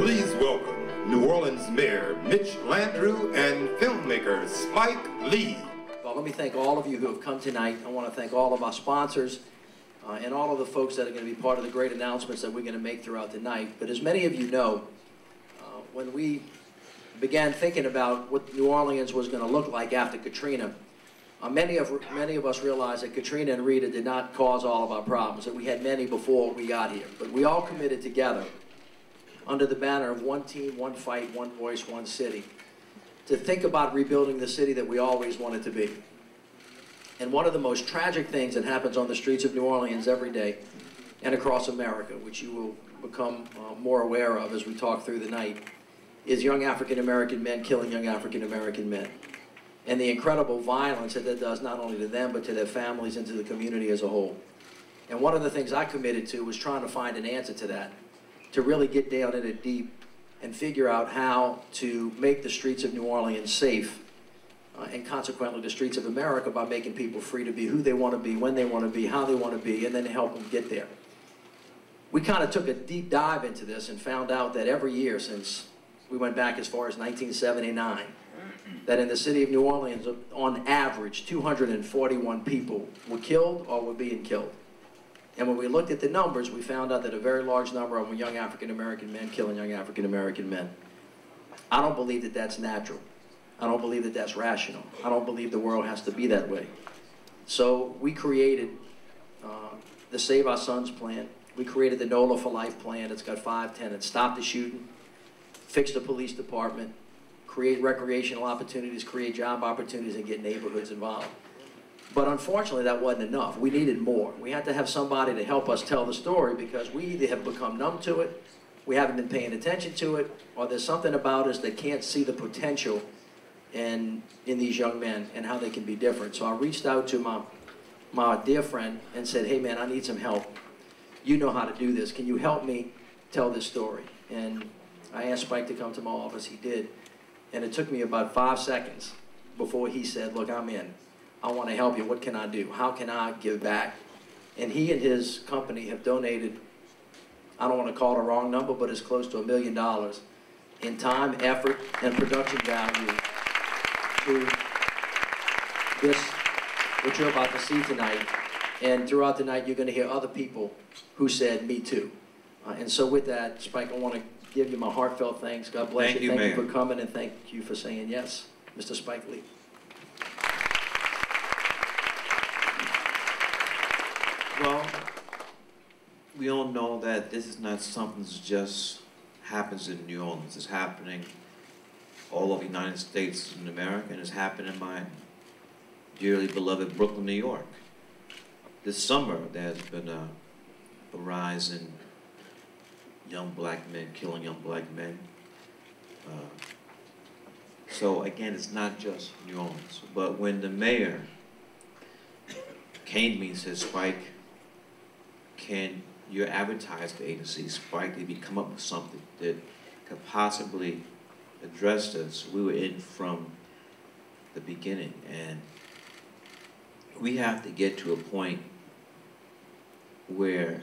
Please welcome New Orleans Mayor Mitch Landrieu and filmmaker Spike Lee. Well, let me thank all of you who have come tonight. I want to thank all of our sponsors and all of the folks that are going to be part of the great announcements that we're going to make throughout the night. But as many of you know, when we began thinking about what New Orleans was going to look like after Katrina, many of us realized that Katrina and Rita did not cause all of our problems, that we had many before we got here. But we all committed together under the banner of one team, one fight, one voice, one city, to think about rebuilding the city that we always wanted to be. And one of the most tragic things that happens on the streets of New Orleans every day and across America, which you will become more aware of as we talk through the night, is young African-American men killing young African-American men. And the incredible violence that does not only to them, but to their families and to the community as a whole. And one of the things I committed to was trying to find an answer to that, to really get down in it deep and figure out how to make the streets of New Orleans safe, and consequently the streets of America, by making people free to be who they want to be, when they want to be, how they want to be, and then help them get there. We kind of took a deep dive into this and found out that every year since we went back as far as 1979, that in the city of New Orleans, on average, 241 people were killed or were being killed. And when we looked at the numbers, we found out that a very large number of them were young African-American men killing young African-American men. I don't believe that that's natural. I don't believe that that's rational. I don't believe the world has to be that way. So we created the Save Our Sons plan. We created the NOLA for Life plan. It's got 5 tenets: stop the shooting, fix the police department, create recreational opportunities, create job opportunities, and get neighborhoods involved. But unfortunately, that wasn't enough. We needed more. We had to have somebody to help us tell the story, because we either have become numb to it, we haven't been paying attention to it, or there's something about us that can't see the potential in these young men and how they can be different. So I reached out to my dear friend and said, hey man, I need some help. You know how to do this. Can you help me tell this story? And I asked Spike to come to my office. He did. And it took me about 5 seconds before he said, look, I'm in. I want to help you. What can I do? How can I give back? And he and his company have donated, I don't want to call it a wrong number, but it's close to $1 million in time, effort, and production value to this, what you're about to see tonight. And throughout the night, you're going to hear other people who said, me too. And so with that, Spike, I want to give you my heartfelt thanks. God bless you. Thank you for coming, and thank you for saying yes, Mr. Spike Lee. Well, we all know that this is not something that just happens in New Orleans. It's happening all over the United States and America, and it's happening in my dearly beloved Brooklyn, New York. This summer, there's been a rise in young black men killing young black men. So again, it's not just New Orleans. But when the mayor came to me and said, Spike, can your advertising agency, Spike DDB, come up with something that could possibly address this? We were in from the beginning, and we have to get to a point where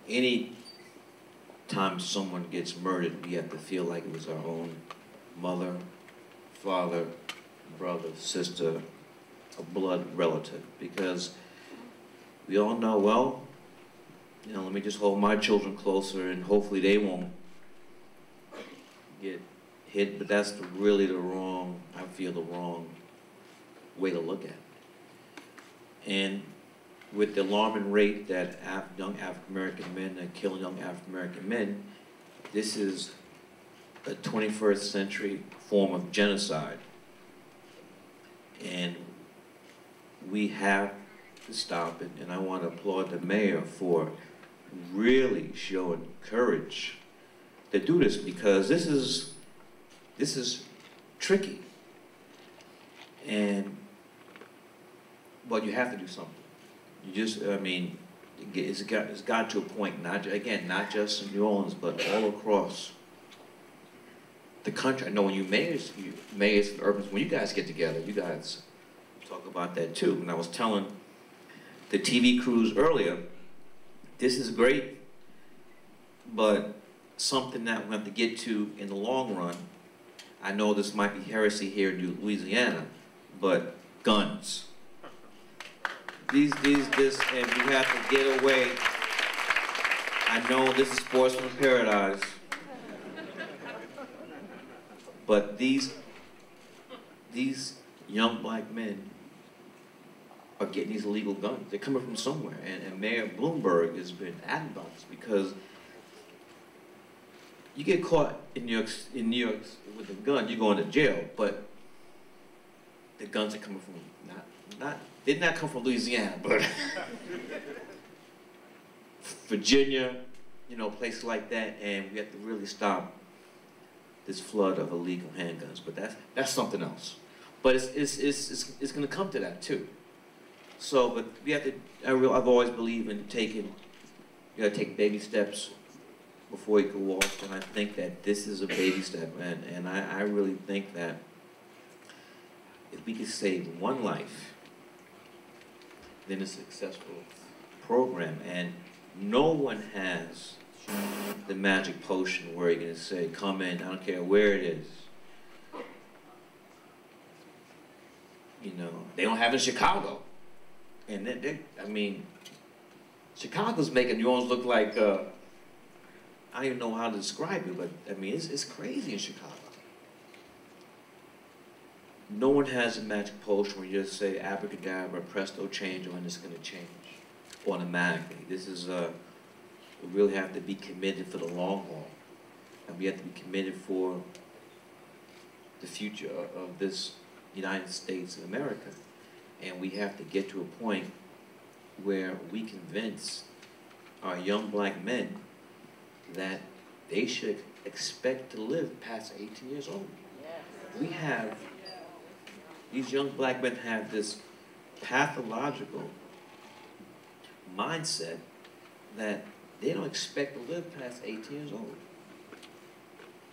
any time someone gets murdered, we have to feel like it was our own mother, father, brother, sister, a blood relative, because we all know, well, you know, let me just hold my children closer and hopefully they won't get hit, but that's really the wrong, I feel the wrong way to look at it. And with the alarming rate that young African-American men are killing young African-American men, this is a 21st century form of genocide. And we have to stop it, and I want to applaud the mayor for really showing courage to do this, because this is tricky. And but you have to do something. You just, I mean, it's got to a point, not just in New Orleans, but all across the country. I know when mayors and urbans, when you guys get together, you guys talk about that too. And I was telling the TV crews earlier, this is great, but something that we have to get to in the long run. I know this might be heresy here in Louisiana, but guns. And we have to get away. I know this is sportsman paradise, but these young black men are getting these illegal guns. They're coming from somewhere, and Mayor Bloomberg has been adamant about this because you get caught in New York with a gun, you're going to jail, but the guns are coming from did not come from Louisiana, but Virginia, you know, places like that, and we have to really stop this flood of illegal handguns. But that's something else. But it's going to come to that too. So, but we have to. I've always believed in you got to take baby steps before you can walk, and I think that this is a baby step, and I really think that if we could save one life, then it's a successful program. And no one has the magic potion where you're going to say, come in, I don't care where it is. You know, they don't have it in Chicago. And I mean, Chicago's making New Orleans look like, I don't even know how to describe it, but I mean, it's crazy in Chicago. No one has a magic potion where you just say abracadabra, presto, change, and it's going to change automatically. This is, we really have to be committed for the long haul. And we have to be committed for the future of this United States of America. And we have to get to a point where we convince our young black men that they should expect to live past 18 years old. We have, these young black men have this pathological mindset that they don't expect to live past 18 years old.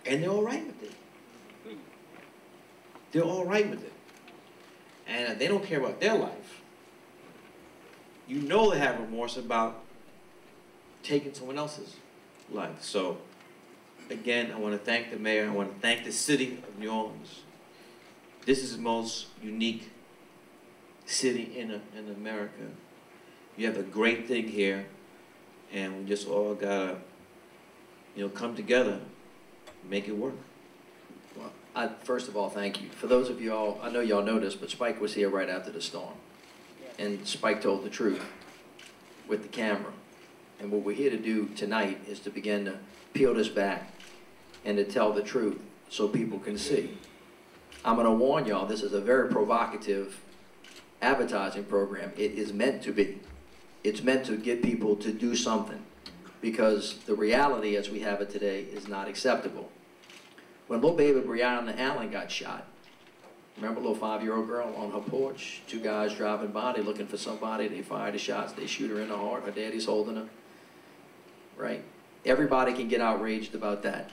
And they're all right with it. They're all right with it. And they don't care about their life. You know they have remorse about taking someone else's life. So, again, I want to thank the mayor. I want to thank the city of New Orleans. This is the most unique city in America. You have a great thing here, and we just all gotta, you know, come together, and make it work. Well, first of all, thank you. For those of you all, I know y'all know this, but Spike was here right after the storm, and Spike told the truth with the camera. And what we're here to do tonight is to begin to peel this back and to tell the truth so people can see. I'm going to warn y'all, this is a very provocative advertising program. It is meant to be. It's meant to get people to do something, because the reality as we have it today is not acceptable. When little baby Breonna Allen got shot, remember a little 5-year-old girl on her porch, 2 guys driving by, they looking for somebody, they fire the shots, they shoot her in the heart, her daddy's holding her, right? Everybody can get outraged about that.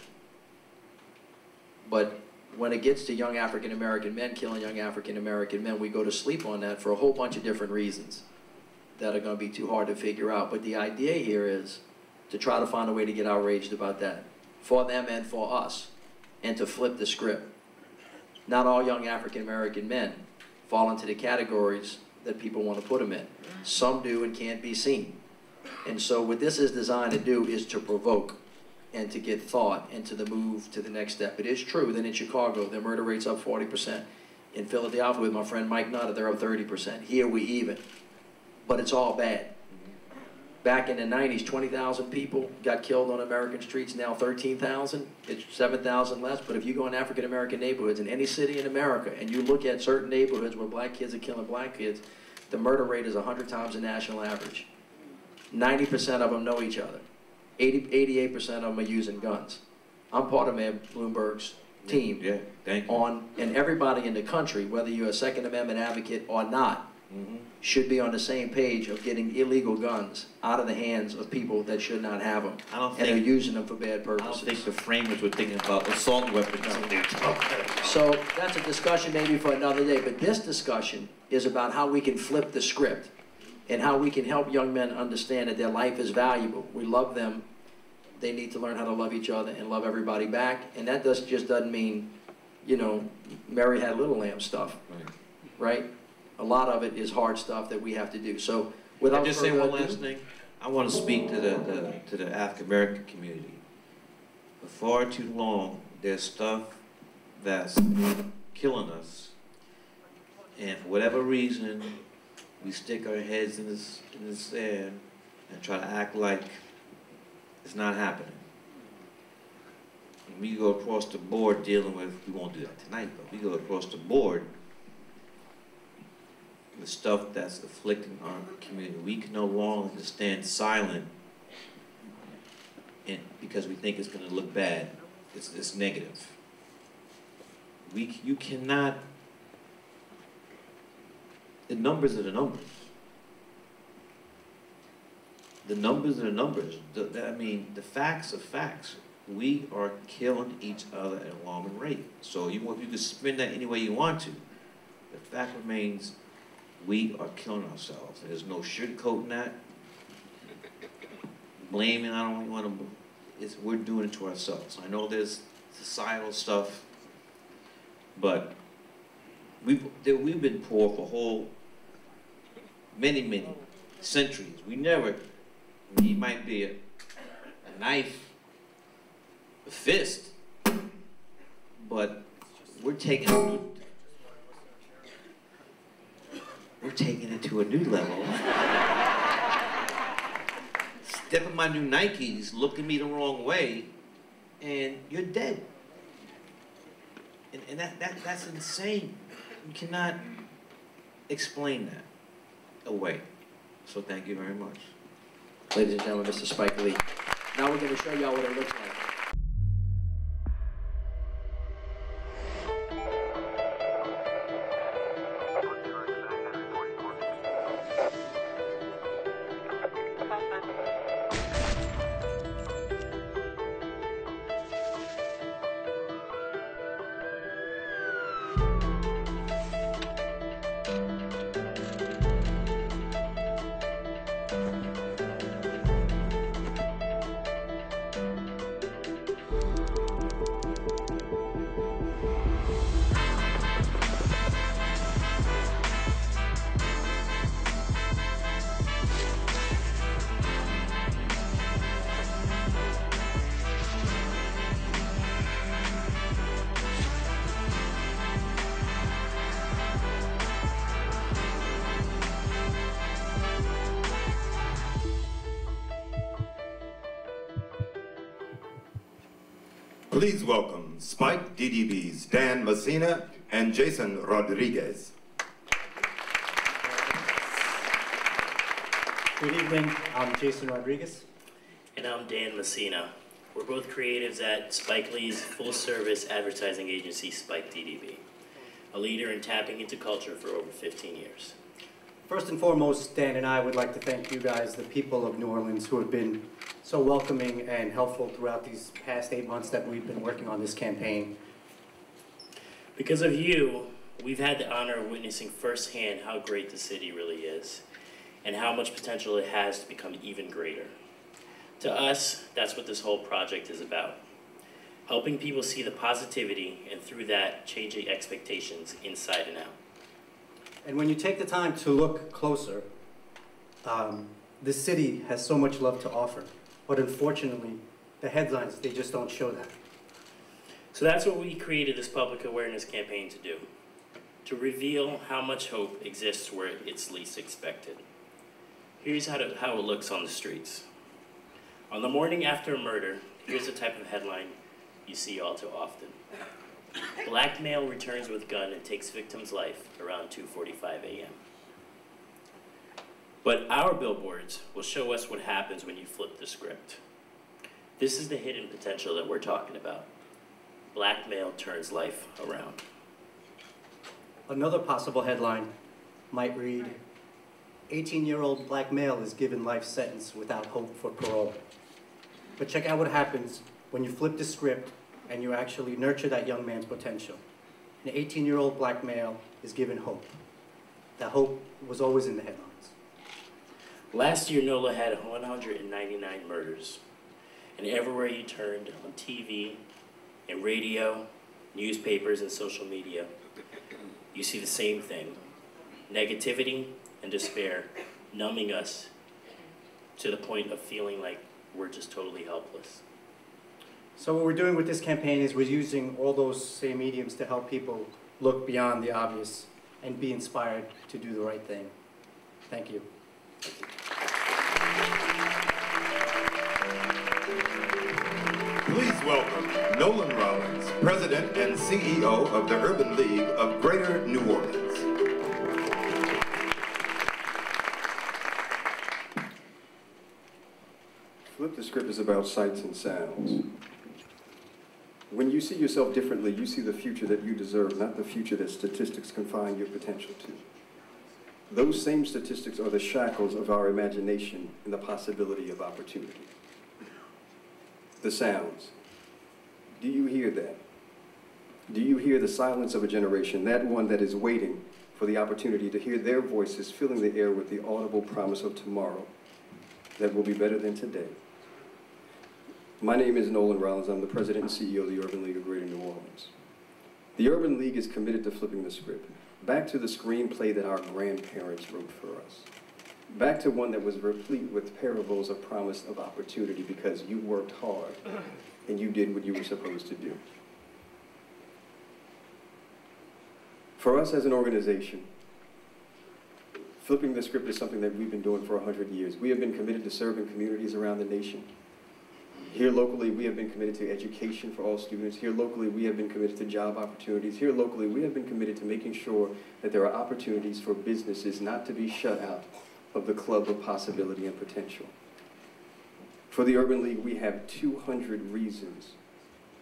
But when it gets to young African-American men killing young African-American men, we go to sleep on that for a whole bunch of different reasons that are going to be too hard to figure out. But the idea here is to try to find a way to get outraged about that, for them and for us, and to flip the script. Not all young African-American men fall into the categories that people want to put them in. Some do and can't be seen. And so what this is designed to do is to provoke and to get thought and to the move to the next step. It is true that in Chicago, the murder rate's up 40%. In Philadelphia, with my friend Mike Nutter, they're up 30%. Here we even. But it's all bad. Back in the 90s, 20,000 people got killed on American streets. Now 13,000. It's 7,000 less. But if you go in African-American neighborhoods in any city in America and you look at certain neighborhoods where black kids are killing black kids, the murder rate is 100 times the national average. 90% of them know each other. 88% of them are using guns. I'm part of Mayor Bloomberg's team. Yeah, thank you. And everybody in the country, whether you're a Second Amendment advocate or not, should be on the same page of getting illegal guns out of the hands of people that should not have them. And are using them for bad purposes. I don't think the framers were thinking about assault weapons. No. So that's a discussion maybe for another day, but this discussion is about how we can flip the script and how we can help young men understand that their life is valuable. We love them, they need to learn how to love each other and love everybody back. And that just doesn't mean, you know, Mary had little lamb stuff, right? A lot of it is hard stuff that we have to do. So without just say one last thing. I want to speak to the African American community. For far too long, there's stuff that's killing us, and for whatever reason, we stick our heads in the sand and try to act like it's not happening. And we go across the board dealing with, we won't do that tonight, but we go across the board with stuff that's afflicting our community. We can no longer just stand silent and because we think it's going to look bad. It's negative. You cannot, the numbers are the numbers. The numbers are the numbers. I mean, the facts are facts. We are killing each other at an alarming rate. So you can spin that any way you want to. The fact remains, we are killing ourselves. There's no sugarcoating that. Blaming, I don't want to, we're doing it to ourselves. I know there's societal stuff, but we've been poor for many centuries. We never, it might be a knife, a fist, but we're taking it to a new level. Step in my new Nikes, look at me the wrong way, and you're dead. And that's insane. You cannot explain that away. So thank you very much. Ladies and gentlemen, Mr. Spike Lee. Now we're going to show y'all what it looks like. Please welcome Spike DDB's Dan Messina and Jason Rodriguez. Good evening, I'm Jason Rodriguez. And I'm Dan Messina. We're both creatives at Spike Lee's full-service advertising agency, Spike DDB, a leader in tapping into culture for over 15 years. First and foremost, Dan and I would like to thank you guys, the people of New Orleans, who have been so welcoming and helpful throughout these past 8 months that we've been working on this campaign. Because of you, we've had the honor of witnessing firsthand how great the city really is and how much potential it has to become even greater. To us, that's what this whole project is about. Helping people see the positivity and through that, changing expectations inside and out. And when you take the time to look closer, this city has so much love to offer. But unfortunately, the headlines, they just don't show that. So that's what we created this public awareness campaign to do, to reveal how much hope exists where it's least expected. Here's how it looks on the streets. On the morning after a murder, here's the type of headline you see all too often. Black male returns with gun and takes victim's life around 2:45 a.m. But our billboards will show us what happens when you flip the script. This is the hidden potential that we're talking about. Black male turns life around. Another possible headline might read, 18-year-old black male is given life sentence without hope for parole. But check out what happens when you flip the script and you actually nurture that young man's potential. An 18-year-old black male is given hope. That hope was always in the headlines. Last year, NOLA had 199 murders. And everywhere you turned, on TV, and radio, newspapers, and social media, you see the same thing. Negativity and despair, numbing us to the point of feeling like we're just totally helpless. So what we're doing with this campaign is we're using all those same mediums to help people look beyond the obvious and be inspired to do the right thing. Thank you. Please welcome Nolan Rollins, President and CEO of the Urban League of Greater New Orleans. Flip the Script is about sights and sounds. When you see yourself differently, you see the future that you deserve, not the future that statistics confine your potential to. Those same statistics are the shackles of our imagination and the possibility of opportunity. The sounds. Do you hear that? Do you hear the silence of a generation, that one that is waiting for the opportunity to hear their voices filling the air with the audible promise of tomorrow that will be better than today? My name is Nolan Rollins. I'm the President and CEO of the Urban League of Greater New Orleans. The Urban League is committed to flipping the script, back to the screenplay that our grandparents wrote for us, back to one that was replete with parables of promise of opportunity because you worked hard and you did what you were supposed to do. For us as an organization, flipping the script is something that we've been doing for 100 years. We have been committed to serving communities around the nation. Here locally, we have been committed to education for all students. Here locally, we have been committed to job opportunities. Here locally, we have been committed to making sure that there are opportunities for businesses not to be shut out of the club of possibility and potential. For the Urban League, we have 200 reasons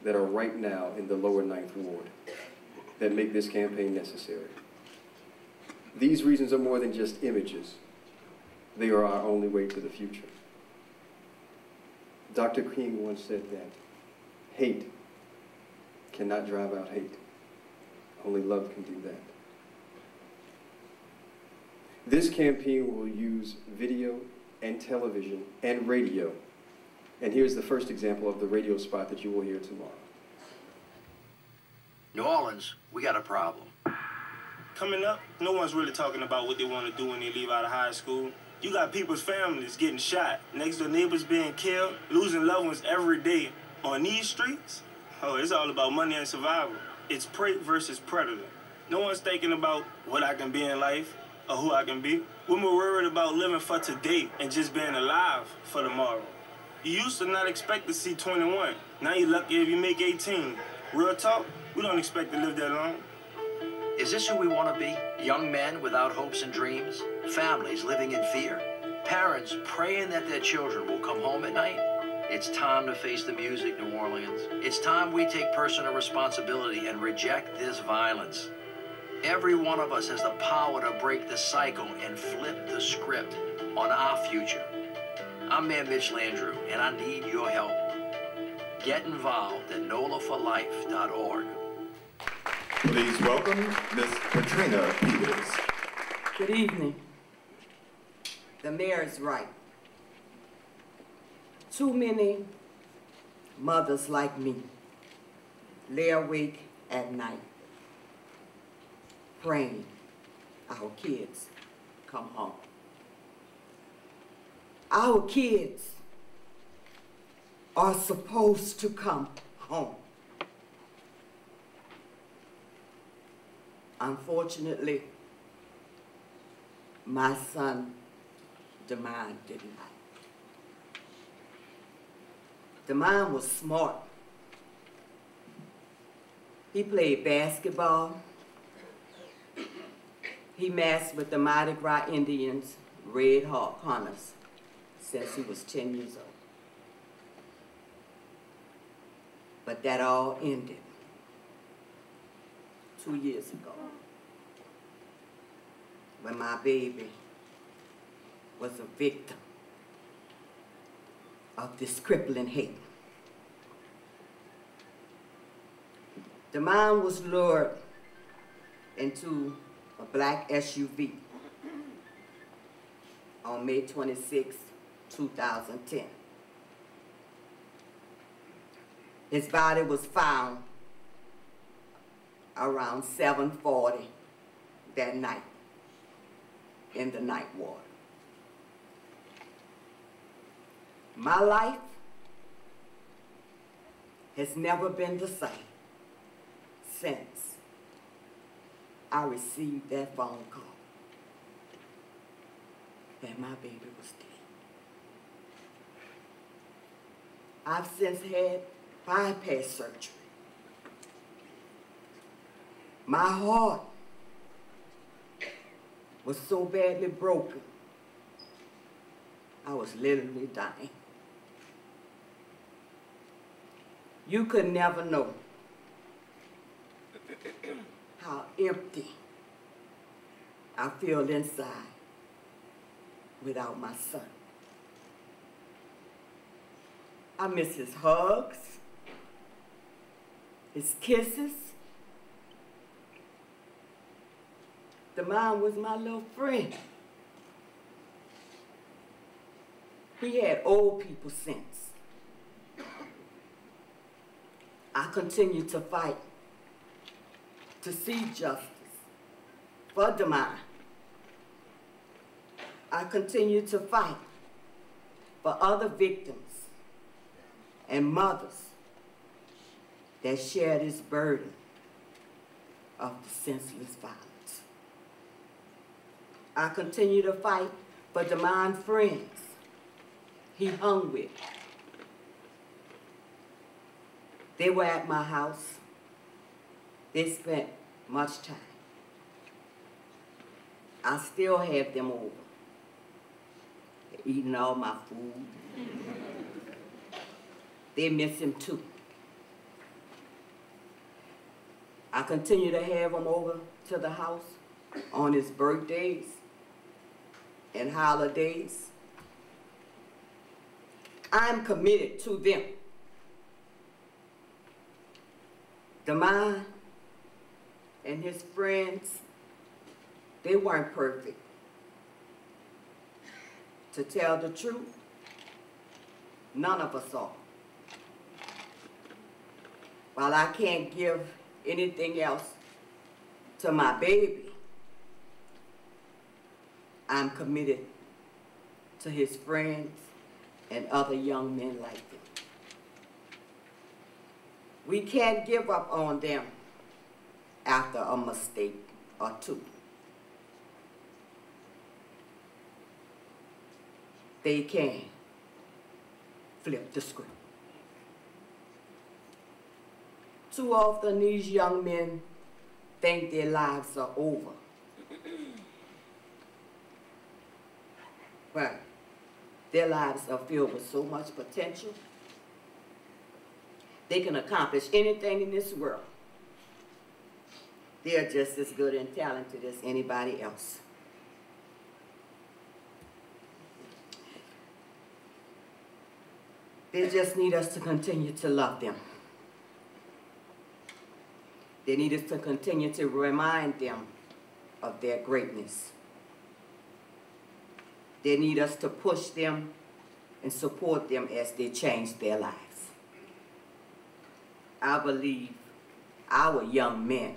that are right now in the lower 9th Ward that make this campaign necessary. These reasons are more than just images. They are our only way to the future. Dr. King once said that hate cannot drive out hate. Only love can do that. This campaign will use video and television and radio. And here's the first example of the radio spot that you will hear tomorrow. New Orleans, we got a problem. Coming up, no one's really talking about what they want to do when they leave out of high school. You got people's families getting shot, next door neighbors being killed, losing loved ones every day on these streets. Oh, it's all about money and survival. It's prey versus predator. No one's thinking about what I can be in life or who I can be. We're more worried about living for today and just being alive for tomorrow. You used to not expect to see 21. Now you're lucky if you make 18. Real talk, we don't expect to live that long. Is this who we want to be? Young men without hopes and dreams? Families living in fear? Parents praying that their children will come home at night? It's time to face the music, New Orleans. It's time we take personal responsibility and reject this violence. Every one of us has the power to break the cycle and flip the script on our future. I'm Mayor Mitch Landrieu, and I need your help. Get involved at NOLAForLife.org. Please welcome Ms. Katrina Peters. Good evening. The mayor is right. Too many mothers like me lay awake at night praying our kids come home. Our kids are supposed to come home. Unfortunately, my son, Demond, did not. Demond was smart. He played basketball. He massed with the Mardi Gras Indians, Red Hawk Hunters, since he was 10 years old. But that all ended 2 years ago, when my baby was a victim of this crippling hate. Demond was lured into a black SUV on May 26, 2010. His body was found around 7:40 that night in the night water. My life has never been the same since I received that phone call that my baby was dead. I've since had bypass surgery. My heart was so badly broken, I was literally dying. You could never know how empty I feel inside without my son. I miss his hugs, his kisses. The man was my little friend. He had old people sense. I continue to fight to see justice for the man. I continue to fight for other victims and mothers that share this burden of the senseless violence. I continue to fight for the man friends he hung with. They were at my house. They spent much time. I still have them over. They're eating all my food. They miss him too. I continue to have them over to the house on his birthdays and holidays. I'm committed to them. The man and his friends, they weren't perfect. To tell the truth, none of us are. While I can't give anything else to my baby, I'm committed to his friends and other young men like them. We can't give up on them after a mistake or two. They can flip the script. Too often these young men think their lives are over. But their lives are filled with so much potential. They can accomplish anything in this world. They're just as good and talented as anybody else. They just need us to continue to love them. They need us to continue to remind them of their greatness. They need us to push them and support them as they change their lives. I believe our young men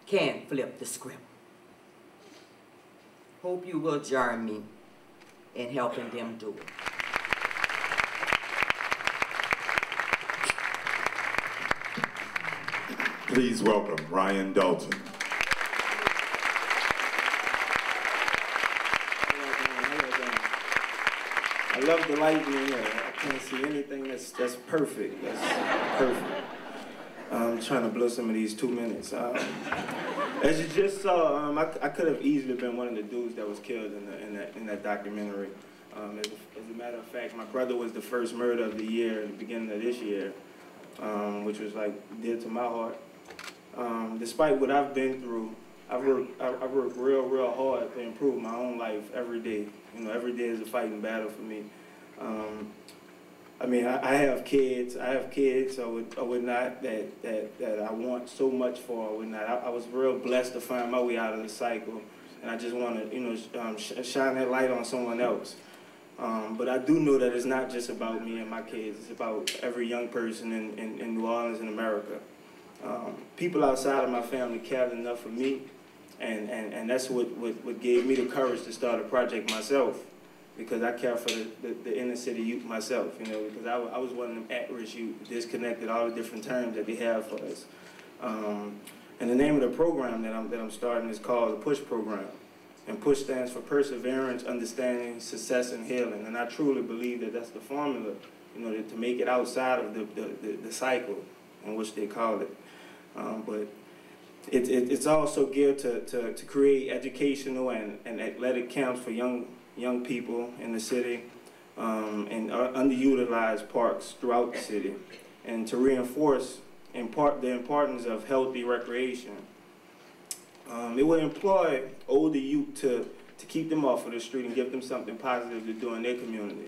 can flip the script. Hope you will join me in helping them do it. Please welcome Ryan Dalton. I love the lighting in here. I can't see anything that's perfect. That's perfect. I'm trying to blow some of these 2 minutes. As you just saw, I could have easily been one of the dudes that was killed in that documentary. As a matter of fact, my brother was the first murder of the year in the beginning of this year, which was like dear to my heart. Despite what I've been through, I work real hard to improve my own life every day. You know, every day is a fighting battle for me. I mean, I have kids. I would not that I want so much for. I would not. I was real blessed to find my way out of the cycle, and I just want to, you know, shine that light on someone else. But I do know that it's not just about me and my kids. It's about every young person in New Orleans and America. People outside of my family cared enough for me, and that's what gave me the courage to start a project myself, because I care for the inner city youth myself, you know, because I was one of them at-risk youth, disconnected, all the different terms that they have for us. And the name of the program that I'm starting is called the PUSH program. And PUSH stands for Perseverance, Understanding, Success, and Healing. And I truly believe that that's the formula, you know, to make it outside of the cycle in which they call it. But it's also geared to create educational and athletic camps for young people in the city and underutilized parks throughout the city, and to reinforce the importance of healthy recreation. It will employ older youth to keep them off of the street and give them something positive to do in their community,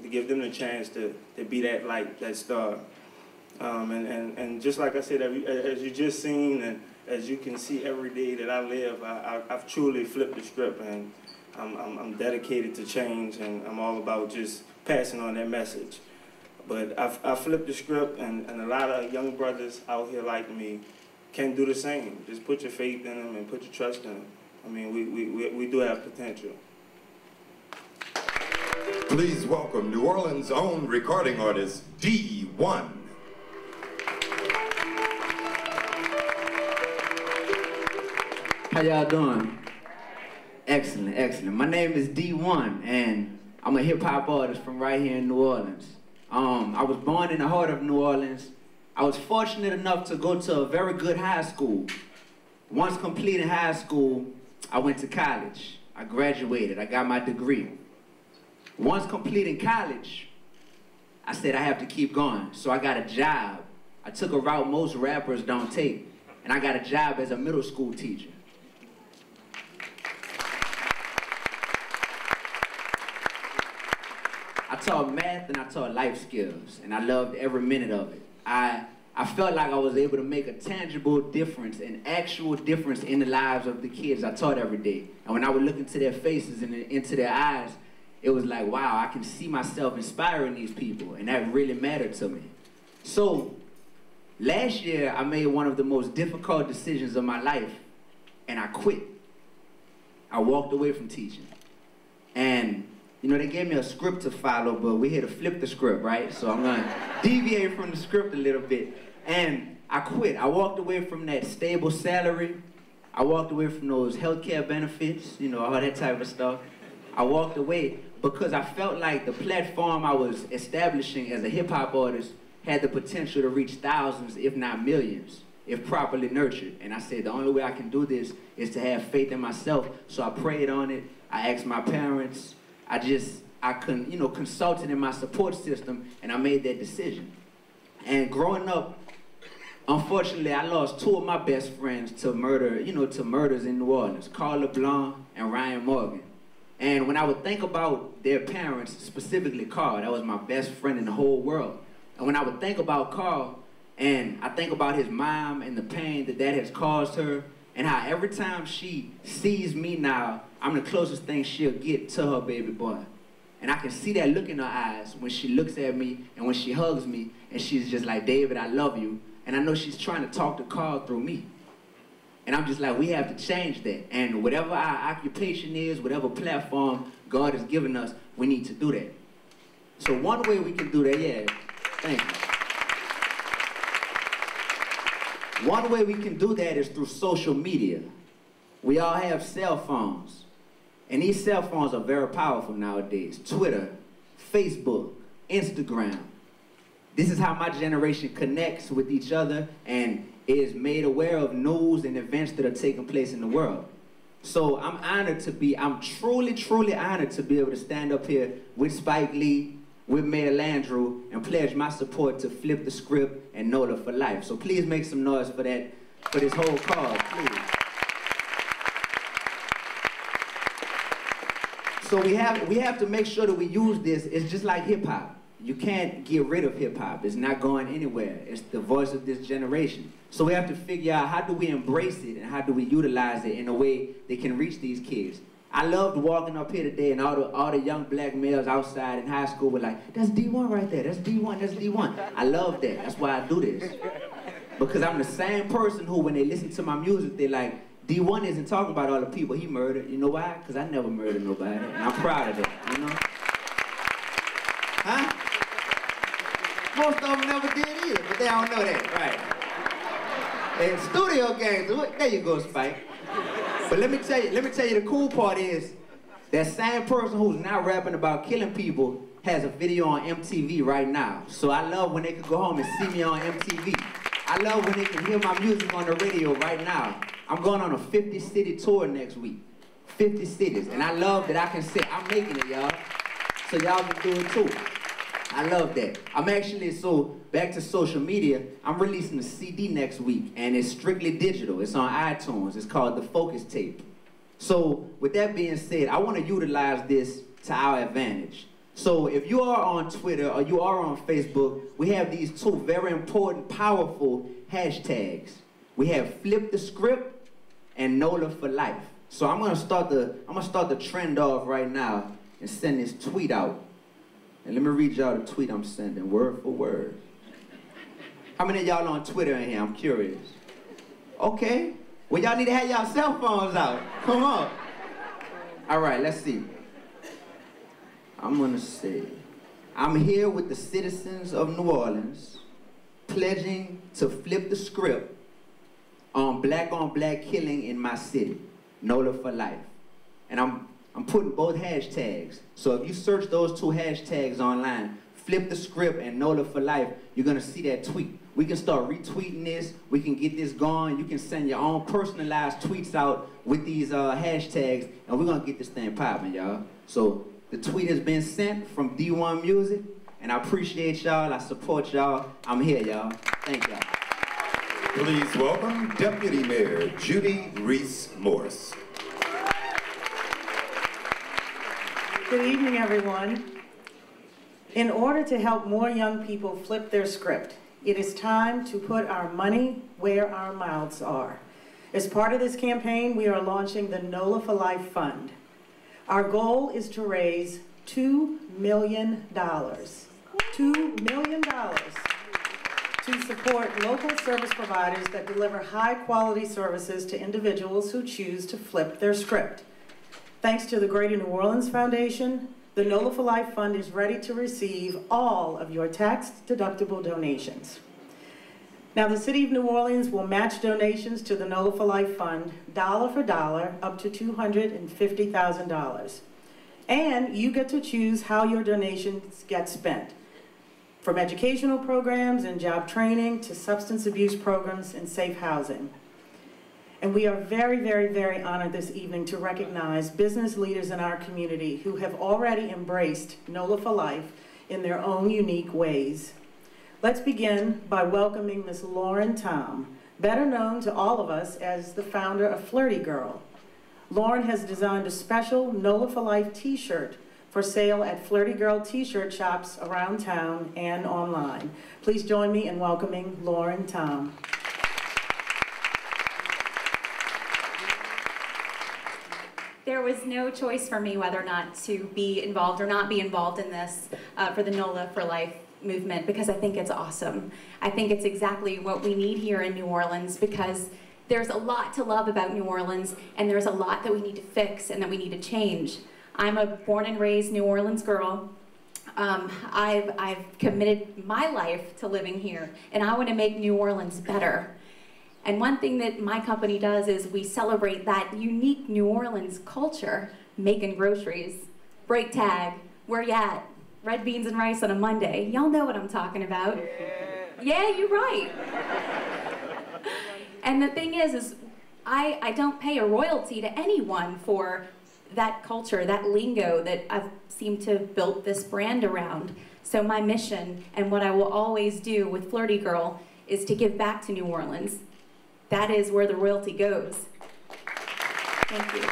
to give them the chance to be that light, that star. And just like I said, as you just seen and as you can see every day that I live, I've truly flipped the script, and I'm dedicated to change, and I'm all about just passing on that message. But I flipped the script, and a lot of young brothers out here like me can do the same. Just put your faith in them and put your trust in them. I mean, we do have potential. Please welcome New Orleans' own recording artist, D1. How y'all doing? Excellent, excellent. My name is D1, and I'm a hip-hop artist from right here in New Orleans. I was born in the heart of New Orleans. I was fortunate enough to go to a very good high school. Once completing high school, I went to college. I graduated. I got my degree. Once completing college, I said I have to keep going. So I got a job. I took a route most rappers don't take, and I got a job as a middle school teacher. I taught math and I taught life skills, and I loved every minute of it. I felt like I was able to make a tangible difference, an actual difference in the lives of the kids I taught every day. And when I would look into their faces and into their eyes, it was like, wow, I can see myself inspiring these people, and that really mattered to me. So last year, I made one of the most difficult decisions of my life, and I quit. I walked away from teaching. And you know, they gave me a script to follow, but we're here to flip the script, right? So I'm gonna deviate from the script a little bit. And I quit. I walked away from that stable salary. I walked away from those healthcare benefits, you know, all that type of stuff. I walked away because I felt like the platform I was establishing as a hip-hop artist had the potential to reach thousands, if not millions, if properly nurtured. And I said, the only way I can do this is to have faith in myself. So I prayed on it. I asked my parents. I consulted in my support system, and I made that decision. And growing up, unfortunately, I lost two of my best friends to murder, to murders in New Orleans, Carl LeBlanc and Ryan Morgan. And when I would think about their parents, specifically Carl, that was my best friend in the whole world. And when I would think about Carl, and I think about his mom and the pain that has caused her, and how every time she sees me now, I'm the closest thing she'll get to her baby boy. And I can see that look in her eyes when she looks at me and when she hugs me, and she's just like, David, I love you. And I know she's trying to talk to Carl through me. And I'm just like, we have to change that. And whatever our occupation is, whatever platform God has given us, we need to do that. So one way we can do that, yeah, thank you. One way we can do that is through social media. We all have cell phones. And these cell phones are very powerful nowadays. Twitter, Facebook, Instagram. This is how my generation connects with each other and is made aware of news and events that are taking place in the world. So I'm truly, truly honored to be able to stand up here with Spike Lee, with Mayor Landrieu, and pledge my support to flip the script and NOLA for life. So please make some noise for that, for this whole cause, please. So we have to make sure that we use this. It's just like hip hop. You can't get rid of hip hop. It's not going anywhere. It's the voice of this generation. So we have to figure out how do we embrace it and how do we utilize it in a way that can reach these kids. I loved walking up here today and all the young black males outside in high school were like, that's D1 right there, that's D1, that's D1. I love that, that's why I do this. Because I'm the same person who, when they listen to my music, they're like, D1 isn't talking about all the people he murdered. You know why? Because I never murdered nobody, and I'm proud of that, you know? Huh? Most of them never did either, but they don't know that, right? And studio games, there you go, Spike. But let me tell you the cool part is, that same person who's now rapping about killing people has a video on MTV right now. So I love when they can go home and see me on MTV. I love when they can hear my music on the radio right now. I'm going on a 50-city tour next week. 50 cities. And I love that I can say, I'm making it, y'all. So y'all can do it too. I love that. I'm actually, so back to social media, I'm releasing a CD next week, and it's strictly digital. It's on iTunes. It's called The Focus Tape. So with that being said, I want to utilize this to our advantage. So if you are on Twitter or you are on Facebook, we have these two very important, powerful hashtags. We have Flip the Script and NOLA for Life. So I'm gonna start the trend off right now and send this tweet out. And let me read y'all the tweet I'm sending, word for word. How many of y'all on Twitter in here? I'm curious. Okay. Well, y'all need to have y'all cell phones out. Come on. All right, let's see. I'm gonna say, I'm here with the citizens of New Orleans, pledging to flip the script on black killing in my city, NOLA for Life. And I'm putting both hashtags. So if you search those two hashtags online, Flip the Script and NOLA for Life, you're gonna see that tweet. We can start retweeting this, we can get this going, you can send your own personalized tweets out with these hashtags, and we're gonna get this thing popping, y'all. So the tweet has been sent from D1 Music, and I appreciate y'all, I support y'all. I'm here, y'all. Thank y'all. Please welcome Deputy Mayor Judy Reese Morris. Good evening, everyone. In order to help more young people flip their script, it is time to put our money where our mouths are. As part of this campaign, we are launching the NOLA for Life Fund. Our goal is to raise $2 million. $2 million to support local service providers that deliver high-quality services to individuals who choose to flip their script. Thanks to the Greater New Orleans Foundation, the NOLA for Life Fund is ready to receive all of your tax-deductible donations. Now, the City of New Orleans will match donations to the NOLA for Life Fund dollar for dollar up to $250,000. And you get to choose how your donations get spent, from educational programs and job training to substance abuse programs and safe housing. And we are very, very, very honored this evening to recognize business leaders in our community who have already embraced NOLA for Life in their own unique ways. Let's begin by welcoming Ms. Lauren Tom, better known to all of us as the founder of Flirty Girl. Lauren has designed a special NOLA for Life t-shirt for sale at Flirty Girl t-shirt shops around town and online. Please join me in welcoming Lauren Tom. There was no choice for me whether or not to be involved or not be involved in this for the NOLA for Life movement, because I think it's awesome. I think it's exactly what we need here in New Orleans, because there's a lot to love about New Orleans, and there's a lot that we need to fix and that we need to change. I'm a born and raised New Orleans girl. I've committed my life to living here, and I want to make New Orleans better. And one thing that my company does is we celebrate that unique New Orleans culture, making groceries, break tag, where you at, red beans and rice on a Monday. Y'all know what I'm talking about. Yeah, you're right. And the thing is I don't pay a royalty to anyone for that culture, that lingo that I've seemed to have built this brand around. So my mission, and what I will always do with Flirty Girl, is to give back to New Orleans. That is where the royalty goes. Thank you.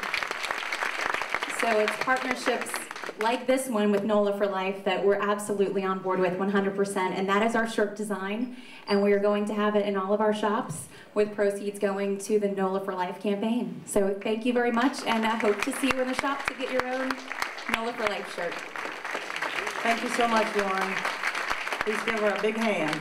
So it's partnerships like this one with NOLA for Life that we're absolutely on board with 100%, and that is our shirt design, and we are going to have it in all of our shops with proceeds going to the NOLA for Life campaign. So thank you very much, and I hope to see you in the shop to get your own NOLA for Life shirt. Thank you so much, Lauren. Please give her a big hand.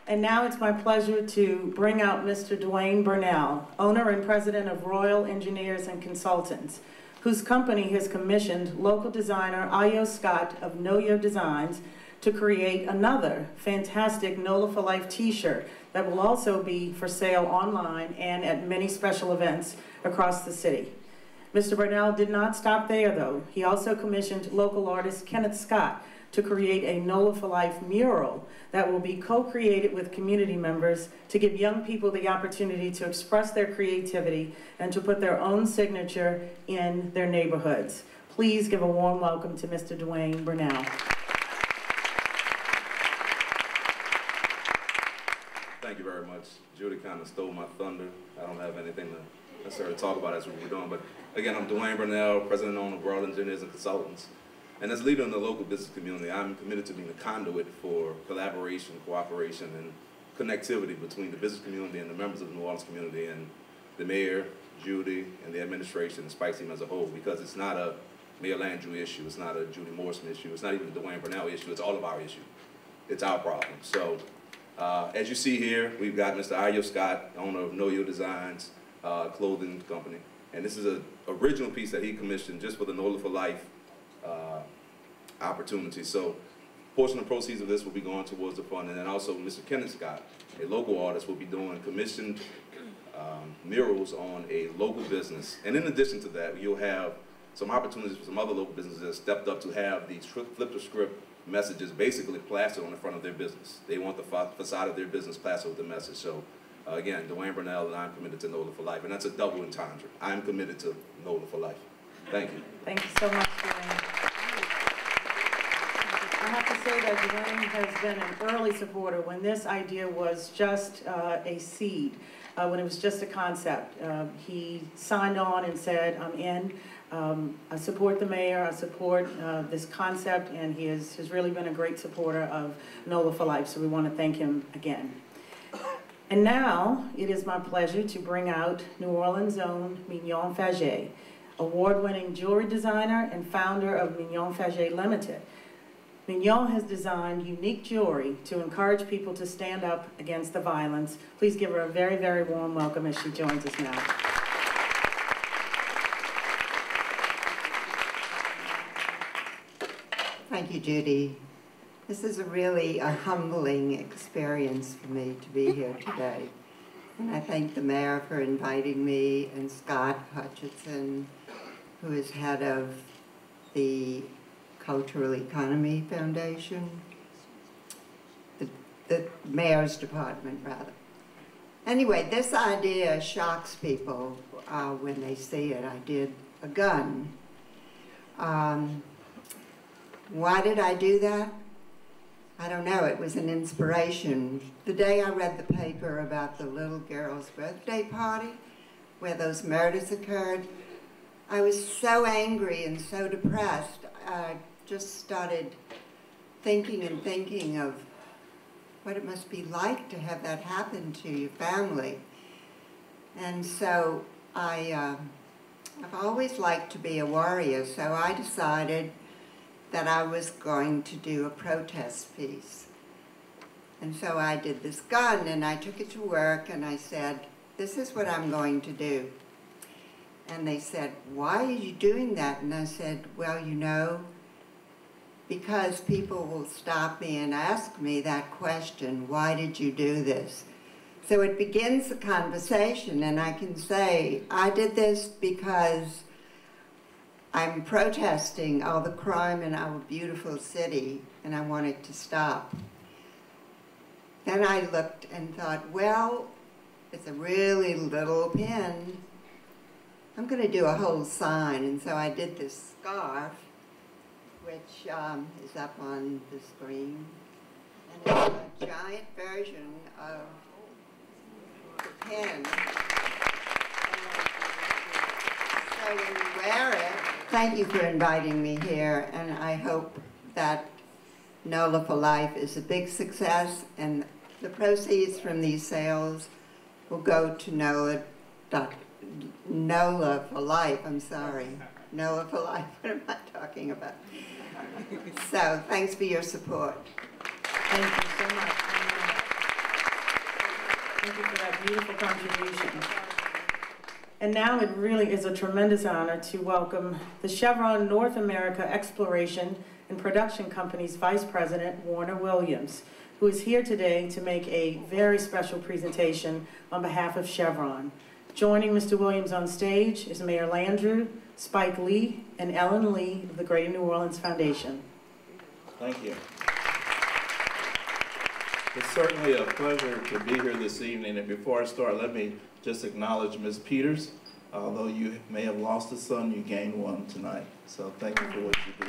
And now it's my pleasure to bring out Mr. Dwayne Burnell, owner and president of Royal Engineers and Consultants, whose company has commissioned local designer Ayo Scott of Know Your Designs to create another fantastic NOLA for Life t-shirt that will also be for sale online and at many special events across the city. Mr. Burnell did not stop there, though. He also commissioned local artist Kenneth Scott to create a NOLA for Life mural that will be co-created with community members to give young people the opportunity to express their creativity and to put their own signature in their neighborhoods. Please give a warm welcome to Mr. Dwayne Burnell. Thank you very much. Judy kind of stole my thunder. I don't have anything to necessarily talk about as we're doing, but again, I'm Dwayne Burnell, president and owner of Royal Engineers and Consultants. And as leader in the local business community, I'm committed to being a conduit for collaboration, cooperation, and connectivity between the business community and the members of the New Orleans community and the mayor, Judy, and the administration, and Spike team as a whole, because it's not a Mayor Landrieu issue, it's not a Judy Morrison issue, it's not even a Dwayne Burnell issue, it's all of our issue. It's our problem. So, as you see here, we've got Mr. Ayo Scott, owner of Know Your Designs, clothing company. And this is an original piece that he commissioned just for the NOLA for Life opportunity. So a portion of the proceeds of this will be going towards the fund. And then also Mr. Kenneth Scott, a local artist, will be doing commissioned murals on a local business. And in addition to that, you'll have some opportunities for some other local businesses that have stepped up to have these flip the script messages basically plastered on the front of their business. They want the facade of their business plastered with the message. So again, Dwayne Burnell and I'm committed to NOLA for Life. And that's a double entendre. I'm committed to NOLA for Life. Thank you. Thank you so much, Dwayne. I have to say that Dwayne has been an early supporter when this idea was just a seed, when it was just a concept. He signed on and said, I'm in. I support the mayor, I support this concept, and he has really been a great supporter of NOLA for Life, so we want to thank him again. And now, it is my pleasure to bring out New Orleans' own Mignon Faget, award-winning jewelry designer and founder of Mignon Faget Limited. Mignon has designed unique jewelry to encourage people to stand up against the violence. Please give her a very, very warm welcome as she joins us now. Thank you, Judy. This is really a humbling experience for me to be here today. And I thank the mayor for inviting me, and Scott Hutchinson, who is head of the Cultural Economy Foundation, the mayor's department, rather. Anyway, this idea shocks people when they see it. I did a gun. Why did I do that? I don't know, it was an inspiration. The day I read the paper about the little girl's birthday party, where those murders occurred, I was so angry and so depressed. I just started thinking and thinking of what it must be like to have that happen to your family. And so I've always liked to be a warrior, so I decided that I was going to do a protest piece. And so I did this gun, and I took it to work, and I said, this is what I'm going to do. And they said, why are you doing that? And I said, well, you know, because people will stop me and ask me that question, why did you do this? So it begins the conversation, and I can say, I did this because I'm protesting all the crime in our beautiful city, and I want it to stop. Then I looked and thought, well, it's a really little pin. I'm going to do a whole sign, and so I did this scarf, which is up on the screen, and it's a giant version of the pin. So when you wear it, thank you for inviting me here, and I hope that NOLA for Life is a big success, and the proceeds from these sales will go to NOLA for Life, I'm sorry. NOLA for Life, what am I talking about? So, thanks for your support. Thank you so much. Thank you for that beautiful contribution. And now it really is a tremendous honor to welcome the Chevron North America Exploration and Production Company's Vice President, Warner Williams, who is here today to make a very special presentation on behalf of Chevron. Joining Mr. Williams on stage is Mayor Landrieu, Spike Lee, and Ellen Lee of the Greater New Orleans Foundation. Thank you. It's certainly a pleasure to be here this evening, and before I start, let me just acknowledge Ms. Peters. Although you may have lost a son, you gained one tonight, so thank you for what you do.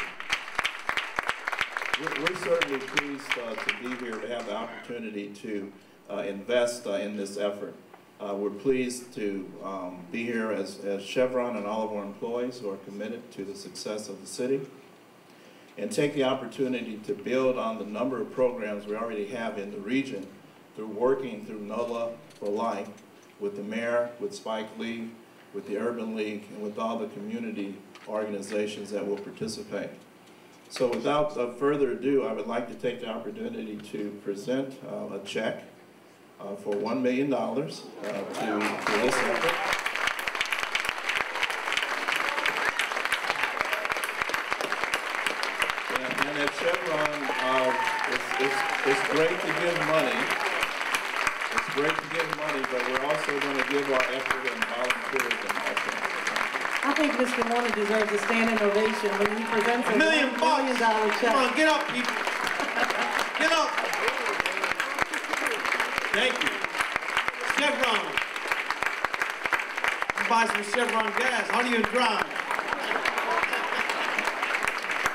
We're certainly pleased to be here to have the opportunity to invest in this effort. We're pleased to be here as Chevron and all of our employees who are committed to the success of the city, and take the opportunity to build on the number of programs we already have in the region through working through NOLA for Life with the mayor, with Spike Lee, with the Urban League, and with all the community organizations that will participate. So without further ado, I would like to take the opportunity to present a check for $1 million to this effort. And at Chevron, it's great to give money. It's great to give money, but we're also going to give our effort and volunteerism also. I think Mr. Warner deserves a standing ovation when he presents a $1 million check. Come on, get up, people. Get up. Thank you. Chevron. You buy some Chevron gas. How do you drive?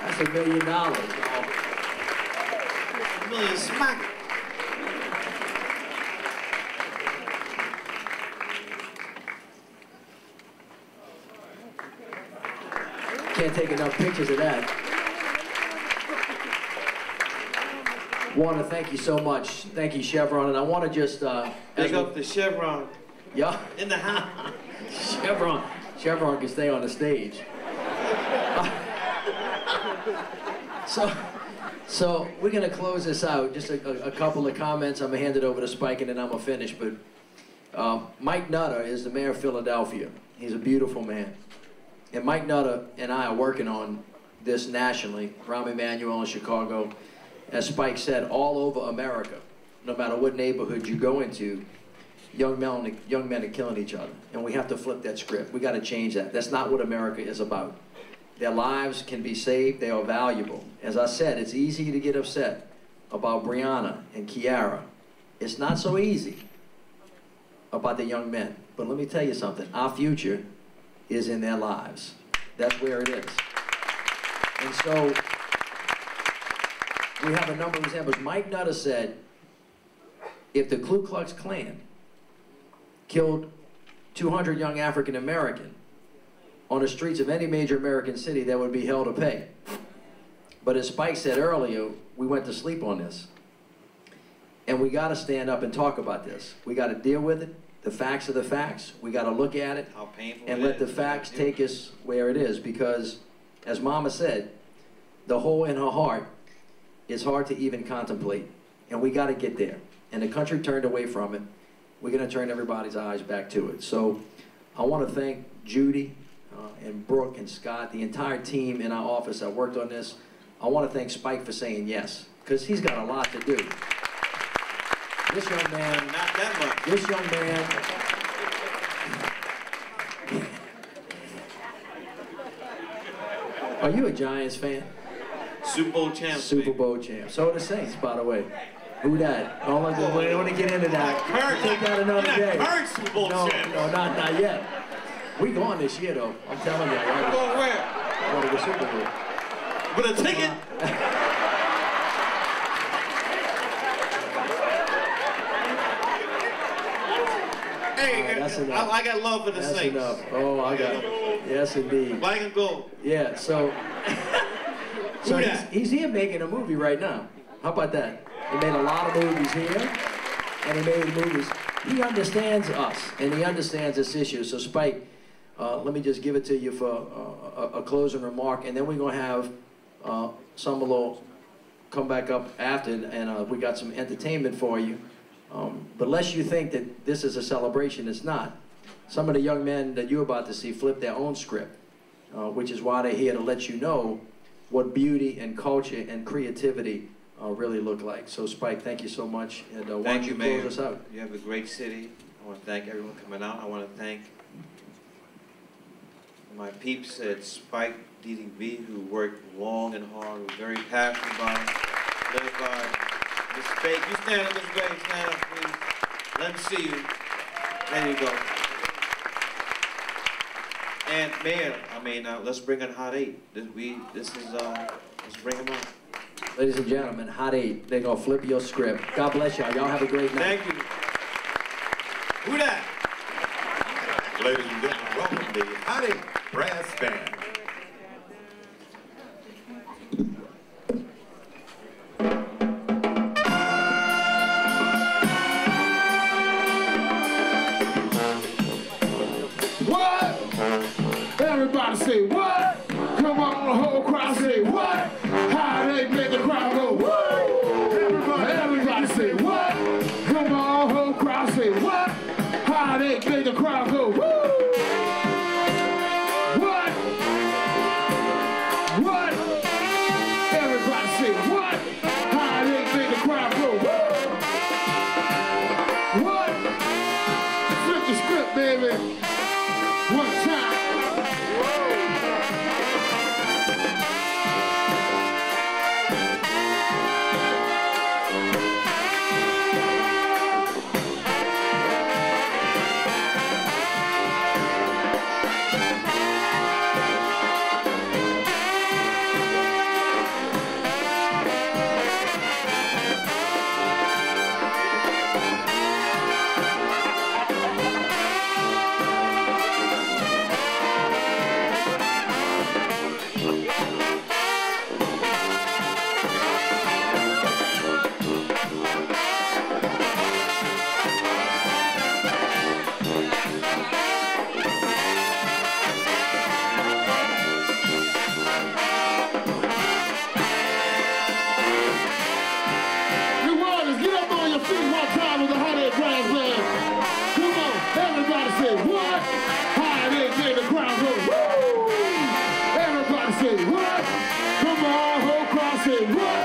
That's $1 million. $1 million smack. Can't take enough pictures of that. Warner, thank you so much. Thank you, Chevron. And I want to just... Big up the Chevron. Yeah. In the house. Chevron can stay on the stage. So we're going to close this out. Just a couple of comments. I'm going to hand it over to Spike, and then I'm going to finish. But Mike Nutter is the mayor of Philadelphia. He's a beautiful man. And Mike Nutter and I are working on this nationally, Rahm Emanuel in Chicago, as Spike said, all over America. No matter what neighborhood you go into, young men are killing each other. And we have to flip that script. We got to change that. That's not what America is about. Their lives can be saved. They are valuable. As I said, it's easy to get upset about Brianna and Kiara. It's not so easy about the young men. But let me tell you something. Our future is in their lives. That's where it is. And so we have a number of examples. Mike Nutter said, if the Ku Klux Klan killed 200 young African Americans on the streets of any major American city, that would be hell to pay. But as Spike said earlier, we went to sleep on this. And we gotta stand up and talk about this. We gotta deal with it. The facts are the facts. We got to look at it and let the facts take us where it is, because, as Mama said, the hole in her heart is hard to even contemplate, and we got to get there. And the country turned away from it. We're going to turn everybody's eyes back to it. So I want to thank Judy and Brooke and Scott, the entire team in our office that worked on this. I want to thank Spike for saying yes, because he's got a lot to do. This young man, not that much. This young man, are you a Giants fan? Super Bowl champs. Super Bowl champs. So are the Saints, by the way. Who that? I don't want to get into that. Take that another day. Current Super Bowl champs. No, not yet. We going this year, though. I'm telling you. We're going where? Going to the Super Bowl. With a ticket? That's That's enough. I got love for the Saints. Enough. Oh, I got it. Yes, indeed. Black and gold. Yeah, so he's here making a movie right now. How about that? He made a lot of movies here, and he made movies. He understands us, and he understands this issue. So, Spike, let me just give it to you for a closing remark, and then we're going to have some will come back up after, and we got some entertainment for you. But lest you think that this is a celebration, it's not. Some of the young men that you're about to see flip their own script, which is why they're here to let you know what beauty and culture and creativity really look like. So, Spike, thank you so much, and why don't you close us out? You have a great city. I want to thank everyone coming out. I want to thank my peeps at Spike DDB who worked long and hard, were very passionate about it, live by this faith. You stand up, Mr. Gray, stand up, please. Let me see you. There you go. And Mayor, I mean, let's bring in Hot 8. Let's bring them on. Ladies and gentlemen, Hot 8, they're going to flip your script. God bless y'all. Y'all have a great night. Thank you. Who that? Ladies and gentlemen, welcome the Hot 8 Brass Band. What? Everybody say what? Come on, the whole crowd say what? How they make the crowd go what? Everybody say what? Come on, the whole crowd say what? How they make the crowd go woo? What? What? Everybody say what? How they make the crowd go woo? What? Flip the script, baby. One time. Say what? Come on, whole crowd say what?